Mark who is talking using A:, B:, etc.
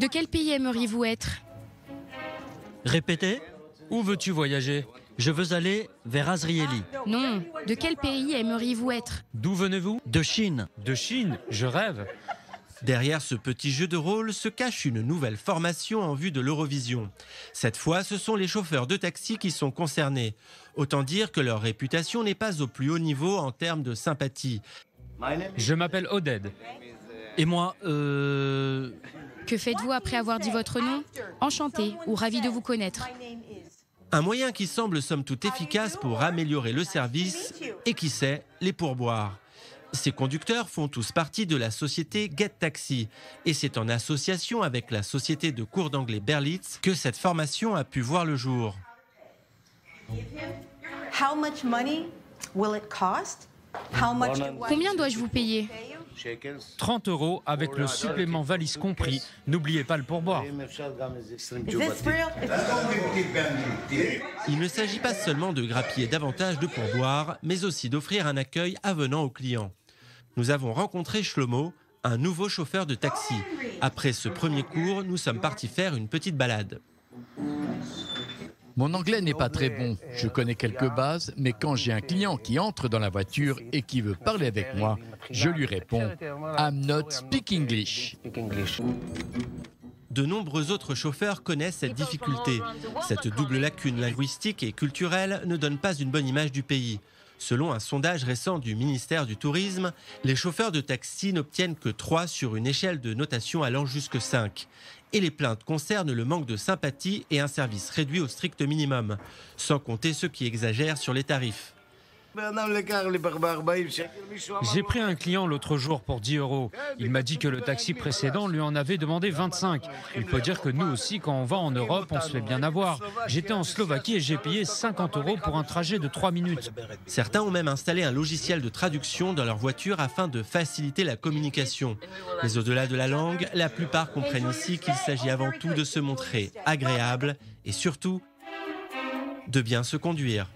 A: De quel pays aimeriez-vous être?
B: Répétez.
C: Où veux-tu voyager?
B: Je veux aller vers Azrieli.
A: Non. De quel pays aimeriez-vous être?
C: D'où venez-vous?
B: De Chine.
C: De Chine, je rêve.
D: Derrière ce petit jeu de rôle se cache une nouvelle formation en vue de l'Eurovision. Cette fois, ce sont les chauffeurs de taxi qui sont concernés. Autant dire que leur réputation n'est pas au plus haut niveau en termes de sympathie.
C: Je m'appelle Oded.
B: Et moi,
A: Que faites-vous après avoir dit votre nom? Enchanté ou ravi de vous connaître.
D: Un moyen qui semble somme toute efficace pour améliorer le service et qui sait, les pourboires. Ces conducteurs font tous partie de la société Get Taxi et c'est en association avec la société de cours d'anglais Berlitz que cette formation a pu voir le jour.
E: How much money will it cost? How much
A: Combien dois-je vous payer?
C: 30 € avec le supplément valise compris. N'oubliez pas le pourboire.
E: Is this real?
D: Il ne s'agit pas seulement de grappiller davantage de pourboires, mais aussi d'offrir un accueil avenant aux clients. Nous avons rencontré Shlomo, un nouveau chauffeur de taxi. Après ce premier cours, nous sommes partis faire une petite balade.
F: Mon anglais n'est pas très bon, je connais quelques bases, mais quand j'ai un client qui entre dans la voiture et qui veut parler avec moi, je lui réponds « I'm not speak English ».
D: De nombreux autres chauffeurs connaissent cette difficulté. Cette double lacune linguistique et culturelle ne donne pas une bonne image du pays. Selon un sondage récent du ministère du Tourisme, les chauffeurs de taxi n'obtiennent que 3 sur une échelle de notation allant jusque 5. Et les plaintes concernent le manque de sympathie et un service réduit au strict minimum, sans compter ceux qui exagèrent sur les tarifs.
C: J'ai pris un client l'autre jour pour 10 €. Il m'a dit que le taxi précédent lui en avait demandé 25. Il peut dire que nous aussi, quand on va en Europe, on se fait bien avoir. J'étais en Slovaquie et j'ai payé 50 € pour un trajet de 3 minutes.
D: Certains ont même installé un logiciel de traduction dans leur voiture afin de faciliter la communication. Mais au-delà de la langue, la plupart comprennent ici qu'il s'agit avant tout de se montrer agréable et surtout de bien se conduire.